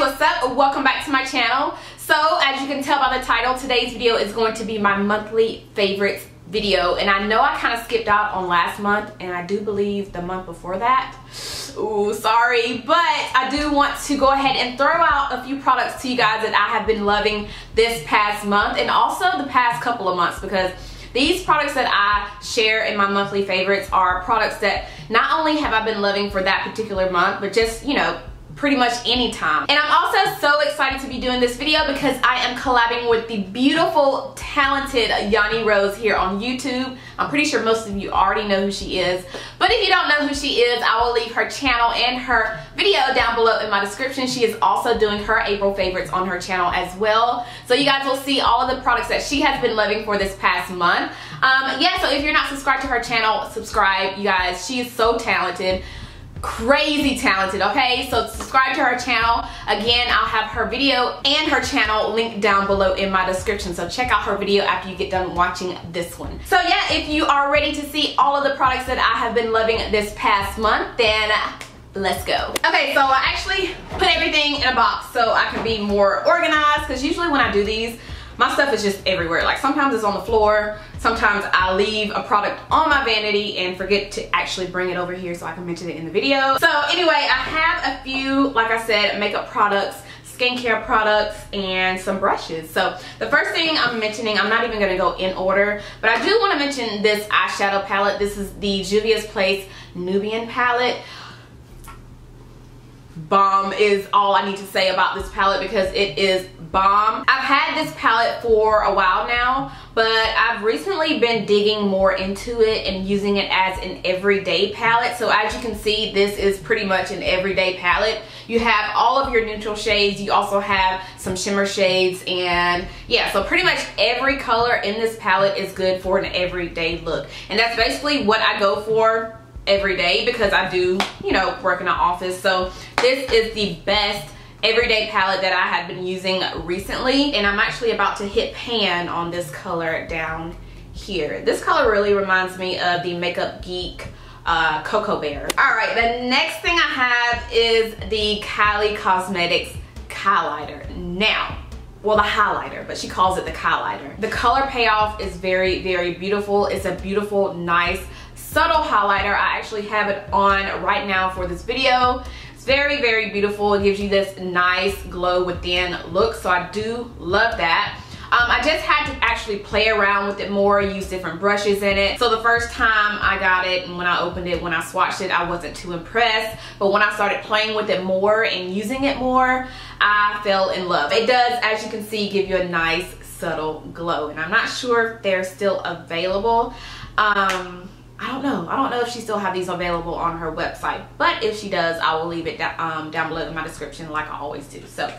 what's up? Welcome back to my channel. So as you can tell by the title, today's video is going to be my monthly favorites video, and I know I kind of skipped out on last month, and I do believe the month before that. Ooh, sorry, but I do want to go ahead and throw out a few products to you guys that I have been loving this past month and also the past couple of months, because these products that I share in my monthly favorites are products that not only have I been loving for that particular month, but just, you know, pretty much any time. And I'm also so excited to be doing this video because I am collabing with the beautiful, talented YUNNIEROSE here on YouTube. I'm pretty sure most of you already know who she is, but if you don't know who she is, I will leave her channel and her video down below in my description. She is also doing her April favorites on her channel as well, so you guys will see all of the products that she has been loving for this past month. Yeah, so if you're not subscribed to her channel, subscribe, you guys. She is so talented. Crazy talented, okay? So subscribe to her channel. Again, I'll have her video and her channel linked down below in my description, so check out her video after you get done watching this one. So yeah, if you are ready to see all of the products that I have been loving this past month, then let's go. Okay, so I actually put everything in a box so I can be more organized, because usually when I do these, my stuff is just everywhere. Like sometimes it's on the floor, sometimes I leave a product on my vanity and forget to actually bring it over here so I can mention it in the video. So anyway, I have a few, like I said, makeup products, skincare products, and some brushes. So the first thing I'm mentioning, I'm not even gonna go in order, but I do wanna mention this eyeshadow palette. This is the Juvia's Place Nubian palette. Bomb is all I need to say about this palette, because it is bomb. I've had this palette for a while now, but I've recently been digging more into it and using it as an everyday palette. So as you can see, this is pretty much an everyday palette. You have all of your neutral shades, you also have some shimmer shades, and yeah, so pretty much every color in this palette is good for an everyday look. And that's basically what I go for every day, because I do, you know, work in an office. So this is the best everyday palette that I have been using recently, and I'm actually about to hit pan on this color down here. This color really reminds me of the Makeup Geek Cocoa Bear. All right, the next thing I have is the Kylie Cosmetics Kylighter. Now, well, the highlighter, but she calls it the Kylighter. The color payoff is very, very beautiful. It's a beautiful, nice, subtle highlighter. I actually have it on right now for this video. It's very, very beautiful. It gives you this nice glow within look, so I do love that. I just had to actually play around with it more, use different brushes in it. So the first time I got it and when I opened it, when I swatched it, I wasn't too impressed. But when I started playing with it more and using it more, I fell in love. It does, as you can see, give you a nice subtle glow. And I'm not sure if they're still available. I don't know if she still have these available on her website, but if she does, I will leave it down below in my description like I always do. So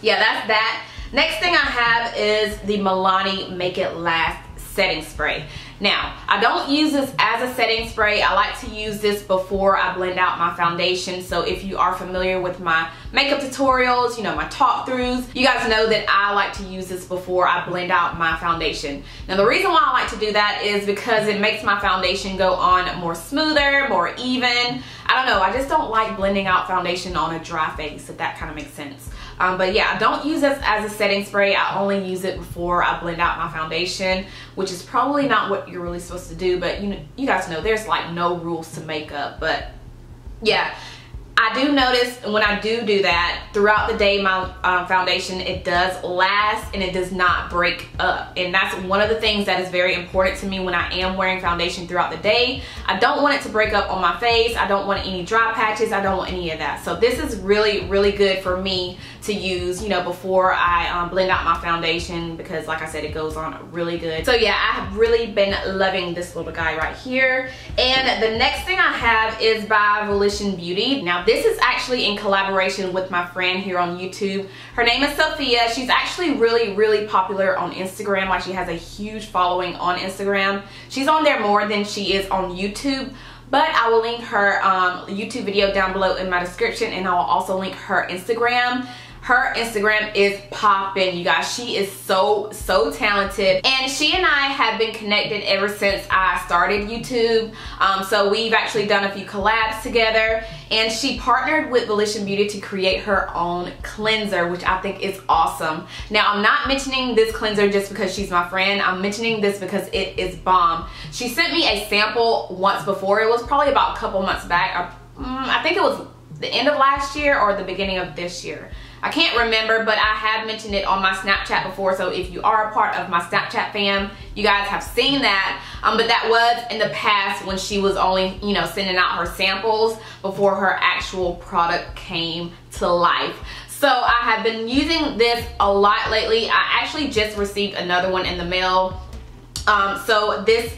yeah, that's that. Next thing I have is the Milani Make It Last setting spray. Now, I don't use this as a setting spray. I like to use this before I blend out my foundation. So if you are familiar with my makeup tutorials, you know, my talk throughs, you guys know that I like to use this before I blend out my foundation. Now, the reason why I like to do that is because it makes my foundation go on more smoother, more even. I don't know, I just don't like blending out foundation on a dry face, if that kind of makes sense. But yeah, I don't use this as a setting spray. I only use it before I blend out my foundation, which is probably not what you're really supposed to do, but you guys know there's like no rules to makeup. But yeah, I do notice when I do that, throughout the day my foundation, it does last and it does not break up. And that's one of the things that is very important to me when I am wearing foundation throughout the day. I don't want it to break up on my face. I don't want any dry patches. I don't want any of that. So this is really, really good for me to use, you know, before I blend out my foundation, because like I said, it goes on really good. So yeah, I have really been loving this little guy right here. And the next thing I have is by Volition Beauty. Now this is actually in collaboration with my friend here on YouTube. Her name is Sophia. She's actually really, really popular on Instagram. Like, she has a huge following on Instagram. She's on there more than she is on YouTube. But I will link her YouTube video down below in my description, and I will also link her Instagram. Her Instagram is popping, you guys. She is so talented, and she and I have been connected ever since I started YouTube. So we've actually done a few collabs together, and she partnered with Volition Beauty to create her own cleanser, which I think is awesome. Now, I'm not mentioning this cleanser just because she's my friend. I'm mentioning this because it is bomb. She sent me a sample once before. It was probably about a couple months back. I think it was the end of last year or the beginning of this year. I can't remember, but I had mentioned it on my Snapchat before, so if you are a part of my Snapchat fam, you guys have seen that. But that was in the past when she was only, you know, sending out her samples before her actual product came to life. So I have been using this a lot lately. I actually just received another one in the mail. So this,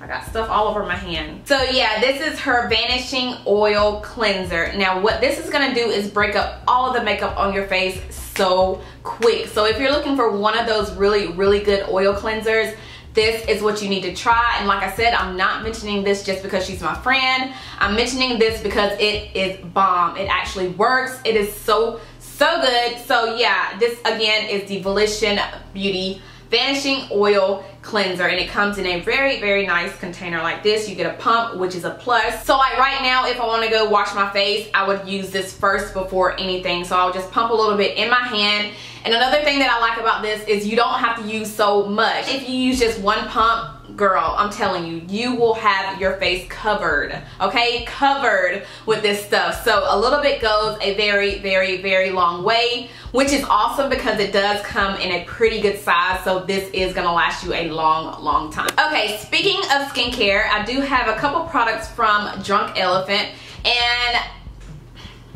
I got stuff all over my hand. So yeah, this is her Vanishing Oil Cleanser. Now what this is gonna do is break up all of the makeup on your face so quick. So if you're looking for one of those really good oil cleansers, this is what you need to try. And like I said, I'm not mentioning this just because she's my friend. I'm mentioning this because it is bomb. It actually works. It is so good. So yeah, this again is the Volition Beauty Vanishing Oil Cleanser, and it comes in a very nice container like this. You get a pump, which is a plus. So like right now, if I want to go wash my face, I would use this first before anything. So I'll just pump a little bit in my hand. And another thing that I like about this is you don't have to use so much. If you use just one pump, girl, I'm telling you, you will have your face covered, okay? Covered with this stuff. So a little bit goes a very long way, which is awesome because it does come in a pretty good size. So this is gonna last you a long time. Okay, speaking of skincare, I do have a couple products from Drunk Elephant, and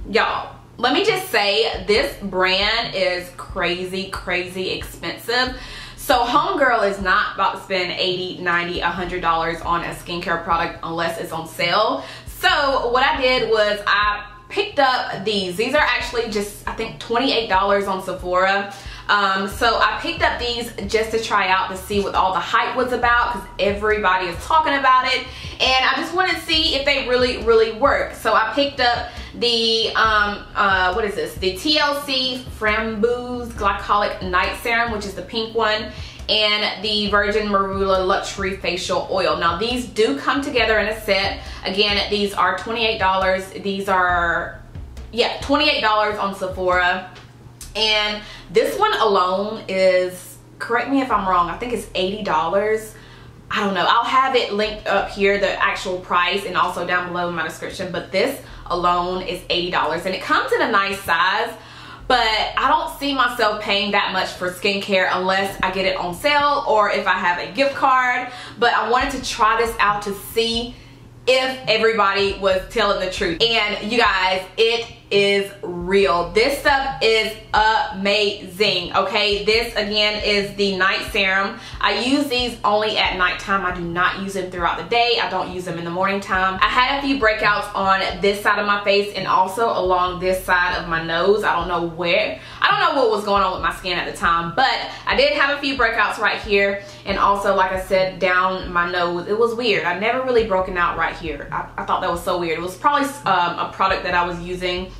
y'all, let me just say, this brand is crazy expensive. So homegirl is not about to spend $80, $90, $100 on a skincare product unless it's on sale. So what I did was I picked up these. These are actually just, I think, $28 on Sephora. So I picked up these just to try out to see what all the hype was about, because everybody is talking about it, and I just wanted to see if they really work. So I picked up the what is this, the T.L.C. Frambroos Glycolic Night Serum, which is the pink one, and the Virgin Marula Luxury Facial Oil. Now these do come together in a set. Again, these are $28. These are, yeah, $28 on Sephora. And this one alone is, correct me if I'm wrong, I think it's $80. I don't know. I'll have it linked up here, the actual price, and also down below in my description. But this alone is $80, and it comes in a nice size. But I don't see myself paying that much for skincare unless I get it on sale or if I have a gift card. But I wanted to try this out to see if everybody was telling the truth. And you guys, it is real. This stuff is amazing, okay? This again is the night serum. I use these only at nighttime. I do not use them throughout the day. I don't use them in the morning time. I had a few breakouts on this side of my face and also along this side of my nose. I don't know what was going on with my skin at the time, but I did have a few breakouts right here, and also, like I said, down my nose. It was weird. I never really broken out right here. I thought that was so weird. It was probably a product that I was using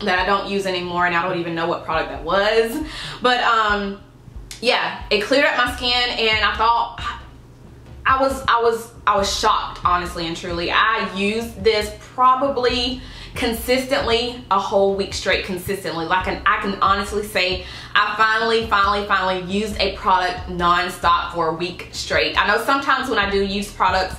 that I don't use anymore, and I don't even know what product that was. But yeah, it cleared up my skin, and I thought I was shocked, honestly and truly. I used this probably consistently a whole week straight, consistently. Like, I can honestly say I finally used a product non-stop for a week straight. I know sometimes when I do use products,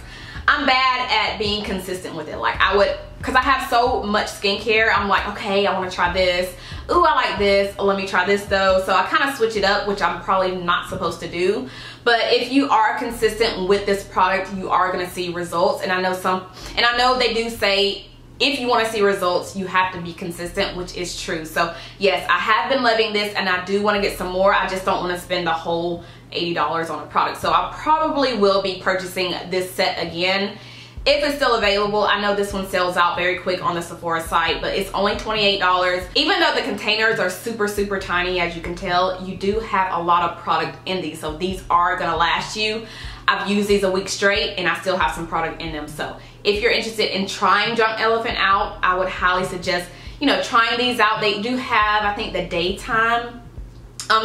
I'm bad at being consistent with it. Like, I would, because I have so much skincare, I'm like, okay, I want to try this. Ooh, I like this. Let me try this though. So I kind of switch it up, which I'm probably not supposed to do. But if you are consistent with this product, you are going to see results. And I know they do say, if you want to see results, you have to be consistent, which is true. So yes, I have been loving this, and I do want to get some more. I just don't want to spend the whole $80 on a product. So I probably will be purchasing this set again if it's still available. I know this one sells out very quick on the Sephora site, but it's only $28. Even though the containers are super tiny, as you can tell, you do have a lot of product in these. So these are gonna last you. I've used these a week straight, and I still have some product in them. So if you're interested in trying Drunk Elephant out, I would highly suggest you know, trying these out. They do have, I think, the daytime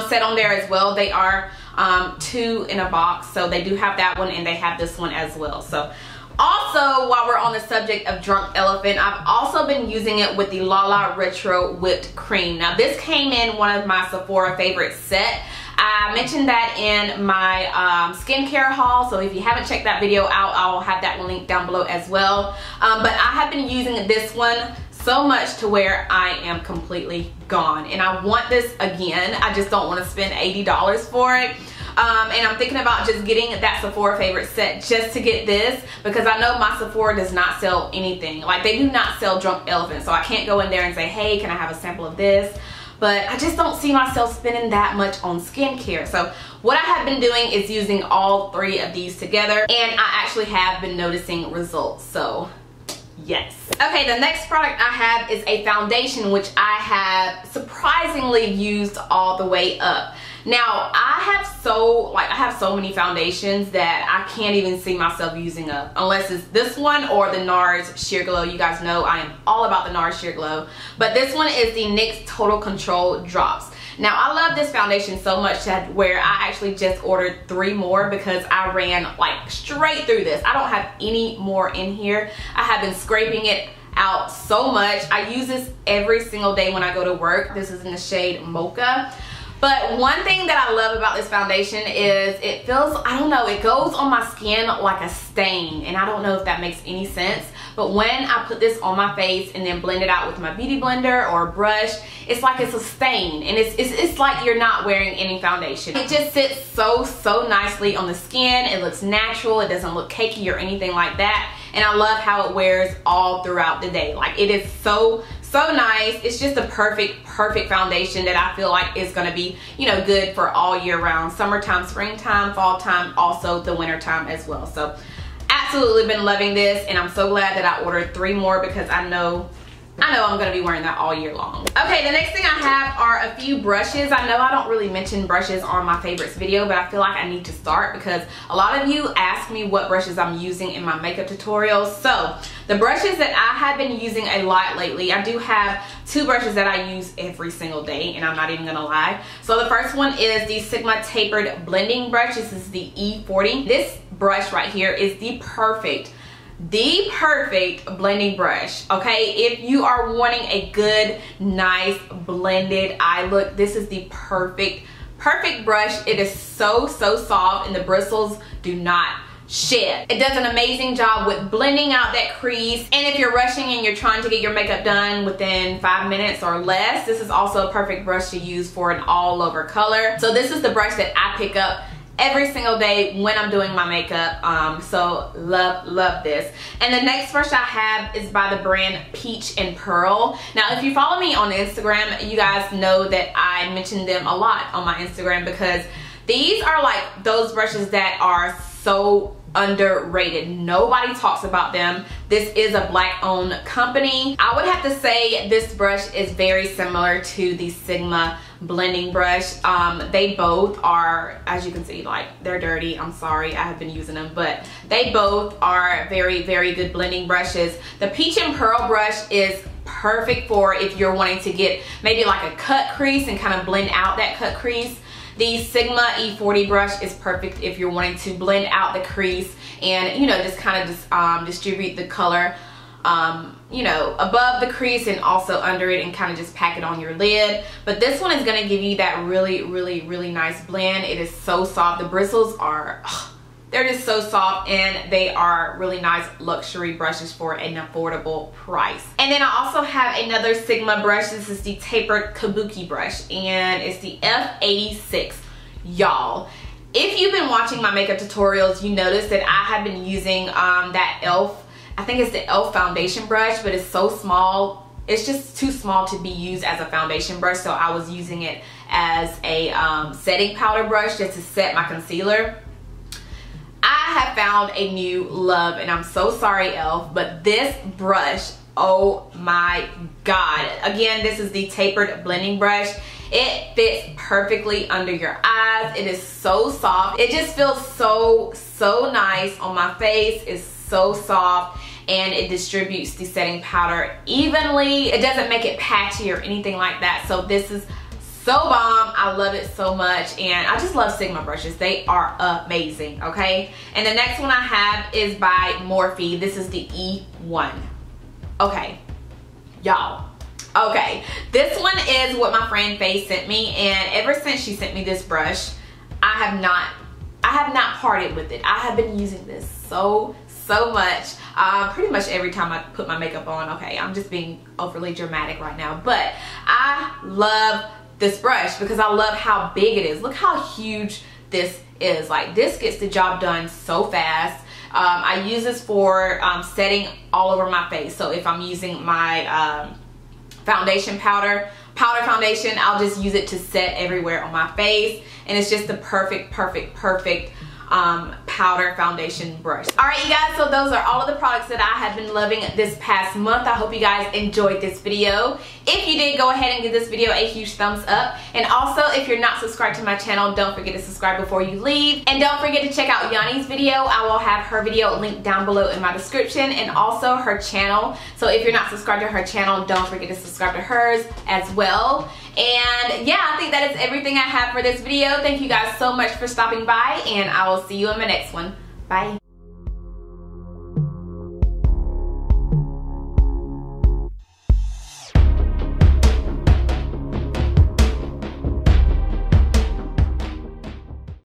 set on there as well. They are 2 in a box, so they do have that one, and they have this one as well. So also, while we're on the subject of Drunk Elephant, I've also been using it with the Lala Retro Whipped Cream. Now this came in one of my Sephora favorite set. I mentioned that in my skincare haul, so if you haven't checked that video out, I'll have that link down below as well. But I have been using this one so much to where I am completely gone, and I want this again. I just don't want to spend $80 for it. And I'm thinking about just getting that Sephora favorite set just to get this, because I know my Sephora does not sell anything. Like, they do not sell Drunk Elephant, so I can't go in there and say, hey, can I have a sample of this? But I just don't see myself spending that much on skincare. So what I have been doing is using all 3 of these together, and I actually have been noticing results. So yes. Okay, the next product I have is a foundation, which I have surprisingly used all the way up. Now I have so many foundations that I can't even see myself using up, unless it's this one or the NARS Sheer Glow. You guys know I am all about the NARS Sheer Glow, but this one is the NYX Total Control Drops. Now I love this foundation so much that where I actually just ordered 3 more because I ran like straight through this. I don't have any more in here. I have been scraping it out so much. I use this every single day when I go to work. This is in the shade Mocha. But one thing that I love about this foundation is it feels, I don't know, it goes on my skin like a stain, and I don't know if that makes any sense. But when I put this on my face and then blend it out with my beauty blender or a brush, it's like it's a stain, and it's like you're not wearing any foundation. It just sits so nicely on the skin. It looks natural. It doesn't look cakey or anything like that. And I love how it wears all throughout the day. Like, it is so nice. It's just a perfect foundation that I feel like is going to be, you know, good for all year round. Summertime, springtime, fall time, also the winter time as well. So absolutely been loving this, and I'm so glad that I ordered 3 more because I know I'm going to be wearing that all year long. Okay, the next thing I have are a few brushes. I know I don't really mention brushes on my favorites video, but I feel like I need to start because a lot of you ask me what brushes I'm using in my makeup tutorials. So the brushes that I have been using a lot lately, I do have 2 brushes that I use every single day, and I'm not even gonna lie. So the first one is the Sigma Tapered Blending Brush. This is the E40. This brush right here is the perfect blending brush. Okay, if you are wanting a good, nice blended eye look, this is the perfect brush. It is so soft, and the bristles do not shed. It does an amazing job with blending out that crease, and if you're rushing and you're trying to get your makeup done within 5 minutes or less, this is also a perfect brush to use for an all over color. So this is the brush that I pick up every single day when I'm doing my makeup. So love this. And the next brush I have is by the brand Peach and Pearl. Now if you follow me on Instagram, you guys know that I mention them a lot on my Instagram because these are like those brushes that are so underrated. Nobody talks about them. This is a Black owned company. I would have to say this brush is very similar to the Sigma blending brush. They both are, as you can see, like, they're dirty. I'm sorry, I have been using them, but they both are very good blending brushes. The Peach and Pearl brush is perfect for if you're wanting to get maybe like a cut crease and kind of blend out that cut crease. The Sigma E40 brush is perfect if you're wanting to blend out the crease and, you know, just kind of distribute the color, you know, above the crease and also under it, and kind of just pack it on your lid. But this one is going to give you that really nice blend. It is so soft. The bristles are, they're just so soft, and they are really nice luxury brushes for an affordable price. And then I also have another Sigma brush. This is the Tapered Kabuki brush, and it's the F86. Y'all, if you've been watching my makeup tutorials, you notice that I have been using that e.l.f. I think it's the e.l.f. foundation brush, but it's so small. It's just too small to be used as a foundation brush, so I was using it as a setting powder brush just to set my concealer. I have found a new love, and I'm so sorry, e.l.f., but this brush, oh my god. Again, this is the Tapered Blending Brush. It fits perfectly under your eyes. It is so soft. It just feels so nice on my face. It's so soft, and it distributes the setting powder evenly. It doesn't make it patchy or anything like that. So this is so bomb. I love it so much, and I just love Sigma brushes. They are amazing, okay? And the next one I have is by Morphe. This is the E1. Okay, y'all. Okay, this one is what my friend Faye sent me, and ever since she sent me this brush, I have not parted with it. I have been using this so much. Pretty much every time I put my makeup on. Okay, I'm just being overly dramatic right now, but I love this brush because I love how big it is. Look how huge this is. Like, this gets the job done so fast. I use this for setting all over my face. So if I'm using my foundation powder foundation, I'll just use it to set everywhere on my face, and it's just the perfect powder foundation brush. Alright, you guys, so those are all of the products that I have been loving this past month. I hope you guys enjoyed this video. If you did, go ahead and give this video a huge thumbs up, and also if you're not subscribed to my channel, don't forget to subscribe before you leave, and don't forget to check out Yanni's video. I will have her video linked down below in my description, and also her channel. So if you're not subscribed to her channel, don't forget to subscribe to hers as well. And yeah, I think that is everything I have for this video. Thank you guys so much for stopping by, and I will see you in my next one. Bye.